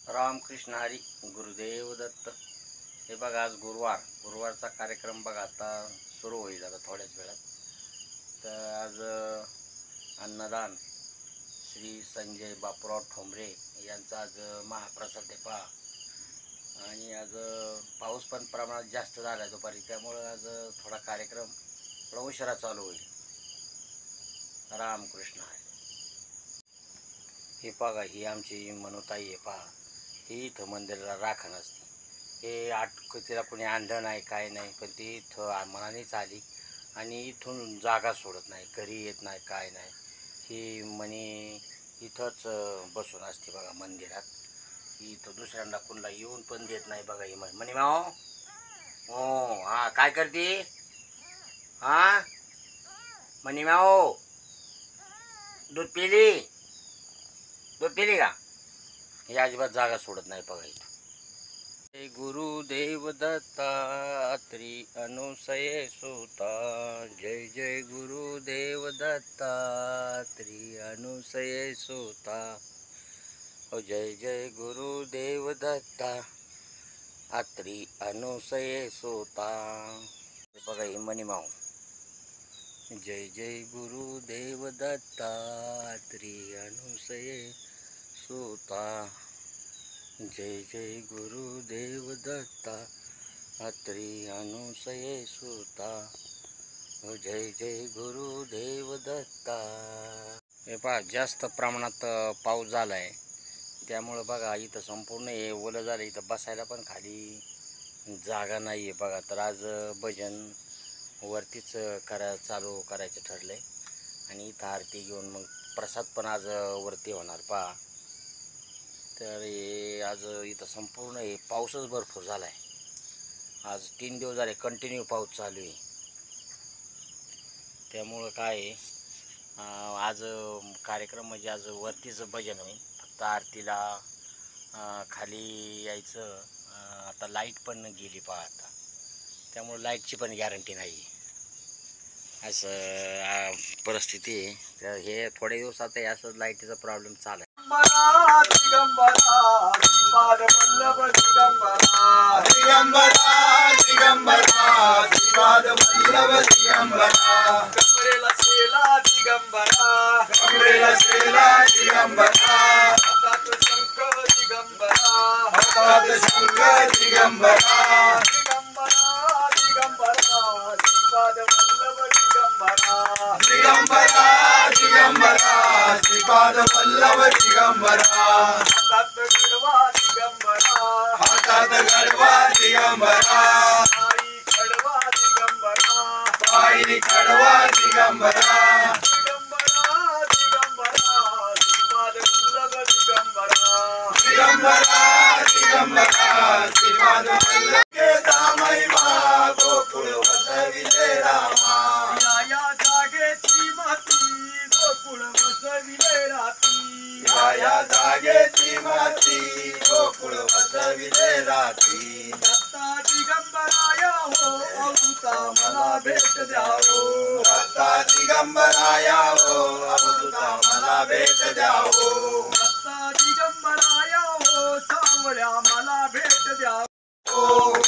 रामकृष्ण हरी गुरुदेव दत्त। हे बघा आज गुरुवारचा कार्यक्रम बघा आता सुरू होईल आता थोड्याच वेळात। तर आज अन्नदान श्री संजय बापूराव ठोंबरे यांचा आज महाप्रसाद आहे पहा। आणि आज पाऊस पण प्रमाणात जास्त झाला दुपारी, त्यामुळे आज थोडा कार्यक्रम थोडा उशिरा चालू होईल। रामकृष्ण हरी। हे बघा ही आमची मनोताई आहे पहा। ही इथं मंदिराला राखण असते। हे तिला कोणी आणलं नाही काय नाही, पण ती इथं मनानेच आली आणि इथून जागा सोडत नाही, घरी येत नाही काय नाही। ही मनी इथंच बसून असते बघा मंदिरात। ही इथं दुसऱ्यांना कोणाला येऊन पण देत नाही बघा। ही मनी माओ हो हा काय करते हा मनी माओ, दूध पिली का? हे अजिबात जागा सोडत नाही बघा इथं। जय गुरुदेव दत्ता त्रि अनुसये सुता, जय जय गुरुदेव दत्ता त्रि अनुसये सुता, जय जय गुरुदेव दत्ता त्रि अनुसये सुता। बघा ही मनी माऊ, जय जय गुरुदेव दत्ता त्रि अनुसये सुता, जय जय गुरुदेव दत्ता त्रि अनुसये सुता, जय जय गुरुदेव दत्ता। हे पहा जास्त प्रमाणात पाऊस झाला आहे, त्यामुळं बघा इथं संपूर्ण हे ओलं झालं। इथं बसायला पण खाली जागा नाही आहे बघा। तर आज भजन वरतीच चालू करायचं ठरलं आहे आणि इथं आरती घेऊन मग प्रसाद पण आज वरती होणार पहा। तर हे आज इथं संपूर्ण हे पाऊसच भरपूर झाला आहे। आज 3 दिवस झाले कंटिन्यू पाऊस चालू आहे। त्यामुळं काय आज कार्यक्रम म्हणजे आज वरतीच भजन होईल, फक्त आरतीला खाली यायचं। आता लाईट पण गेली पहा आता, त्यामुळे लाईटची पण गॅरंटी नाही असं परिस्थिती आहे। तर हे थोडे दिवस आता हे असं लाईटीचा प्रॉब्लेम चालू आहे। श्रीपाद वल्लभ दिगंबरा, हातात गडवा दिगंबरा, पायी खडवा दिगंबरा, दिगंबरा दिगंबरा श्रीपाद वल्लभ महिमा गोकुळ वसविले रामा, या जागेची माती गोकुळ वसविले राती, या जागेची माती गोकुळ वसविले राती। दत्ता दिगंबराया हो अवधूता मला भेट द्यावो, दत्ता दिगंबराया हो अवधूता मला भेट द्यावो, दत्ता दिगंबराया हो सावळ्या मला भेट द्यावो।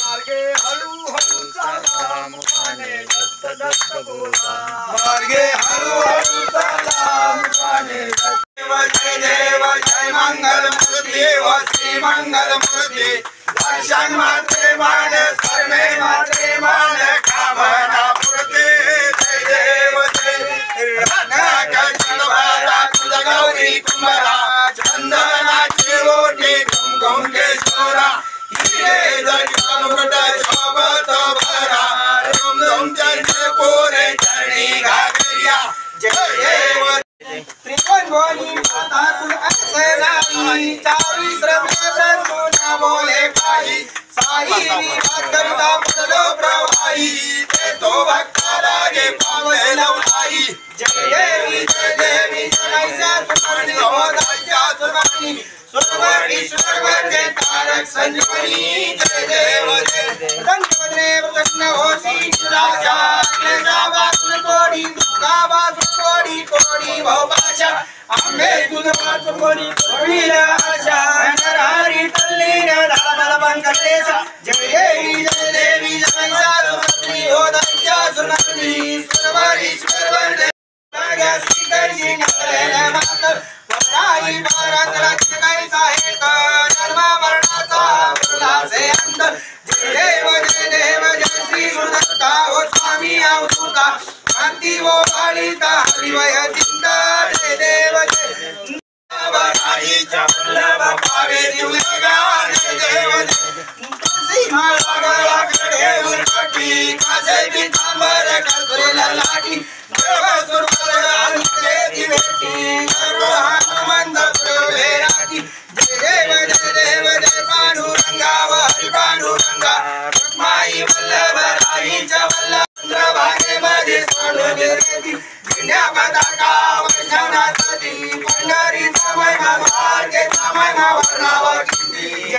मार्गे हळू हळू चाला मुखाने दत्त दत्त बोला, मार्गे हळू हळू चाला मुखाने देव जय देव जय मंगल मूर्ती व श्री मंगल मूर्ती, दर्शन मात्रे मान स्मरणे मात्रे मान कामना पूर्ती, जय देव जय रत्नाक जलभारा तुझ गौरी कुंभरा, चंदनाची ओटी कुंकुम केशोरा, हिरे जडित मुकुट शोभत भरा, रुम झुम चर्चे पोरे चरणी घागरिया, जय देव त्रिभुवनी माता तुझ असलाई, चारी श्रमेश्वर गुना बोले पाई, साई करता बदलो प्रवाही, ते तो भक्ता लागे पावस लवलाई, जय देवी जनाईसा सुमरणी हो दाच्या सुमरणी, सुरवरीश्वर वरदे तारक संजीवनी, जय देव जय देव प्रसन्न होसी राजा, क्लेशा वासुन कोडी दुःखा वासुन कोडी कोडी भवपाशा, आंबे तुझ वाचु कोडी कोडी आशा, नरहरी व्यंकटेश जय देवी जय महिषासुरमर्दिनी हो दैत्यासुरमर्दिनी सर्वरीश्वर वरदे श्रीकर्षी नयन मातर वराई भारत कैसा हेत जन्म मरणाचा उल्हासे अंत जय देव जय श्री गुरुदत्ता ओ स्वामी अवधूता शांती वो बालिता हरिवय चिंता जय देव जय वराईच्या वल्लभ पावे दिवलगा जय देव तुलसी माळा गळाकडे उरकटी कासे पितांबर कल्परेला लाटी देव सुरवर अंतरे दिवेटी करुण हनुमंत प्रभे राती जय देव जय पांडुरंगा हरी पांडुरंगा रुक्माई वल्लभ राईच्या वल्लभ चंद्रभागेमध्ये सोडून रेती भिंड्या पताका वैष्णवनाथाची पंढरीचा महिमा द्वारकेचा महिमा वर्णावर किती जय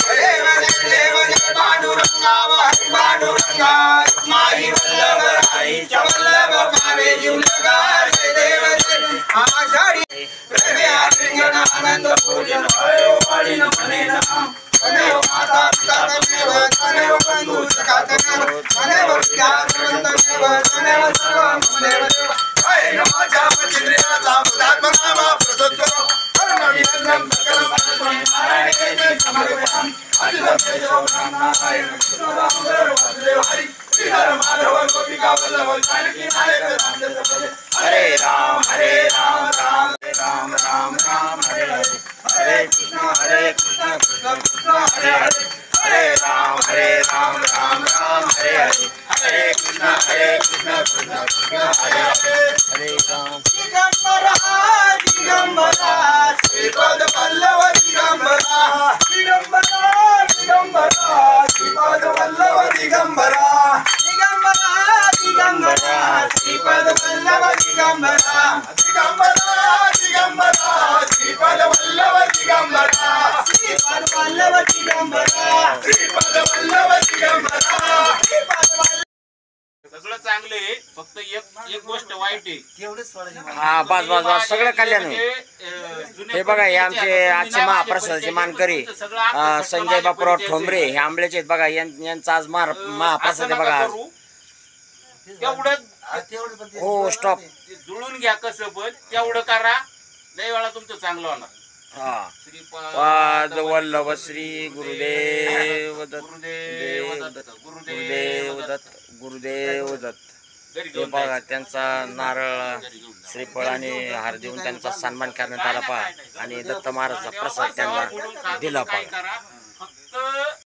देव जय पांडुरंगा हरी पांडुरंगा रुक्माई वल्लभ राईच्या वल्लभ पावे जीवलगा जय देव जय आषाढी प्रेमे आलिंगन आनंद पूजन हयो वाळीन मने नम तदेव माता पिता तमेव तदेव बंधु सखा तमेव तदेव विद्या सर्वन्तमेव तदेव सर्वं तदेव देव जय नमाच्या पचिंद्रियाचा बुधात्मनामा प्रसोत्तरो कर्मविदन्नं सकलं परस्मै नारायणे जय समर्पयामि अखिलं केशव नारायण कृष्णदामोदर वासुदेव हरि श्रीधर माधव गोपिका वल्लभ जानकी नायक रामचंद्र प्रभु हरे राम राम राम राम राम हरे हरे हरे कृष्ण कृष्ण कृष्ण हरे हरे हरे राम राम राम हरे हरे हरे कृष्ण कृष्ण कृष्ण हरे हरे हरे राम दिगंबरा दिगंबरा श्रीपद वल्लभ दिगंबरा दिगंबरा दिगंबरा श्रीपद वल्लभ दिगंबरा दिगंबरा दिगंबरा श्रीपद वल्लभ दिगंबरा दिगंबरा दिगंबरा श्रीपद वल्लभ दिगंबरा श्रीपद वल्लभ दिगंबरा श्रीपद वल्लभ दिगंबरा श्रीपद वल्लभ सगळं चांगलं आहे फक्त एक गोष्ट वाईट आहे हा बस बस बस सगळं कल्याण होईल. हे बघा हे आमचे आजचे महाप्रसादाचे मानकरी संजय बापूराव ठोंबरे हे आंबल्याचे आहेत बघा यांचा आज महाप्रसाद आहे बघा आज. तेवढं हो स्टॉप. जुळून घ्या कसं पण तेवढं करा लय वेळा तुमचं चांगलं होणार. हा श्रीपाद पाद वल्लभ श्री गुरुदेव दत्त गुरुदेव दत्त गुरुदेव दत्त गुरुदेव दत्त. घरी हे घेऊन बघा जायचं. त्यांचा नारळ घरी घेऊन जा. श्रीफळ आणि हार देऊन त्यांचा सन्मान करण्यात आला पहा आणि दत्त महाराजचा प्रसाद त्यांना दिला काय पहा. करा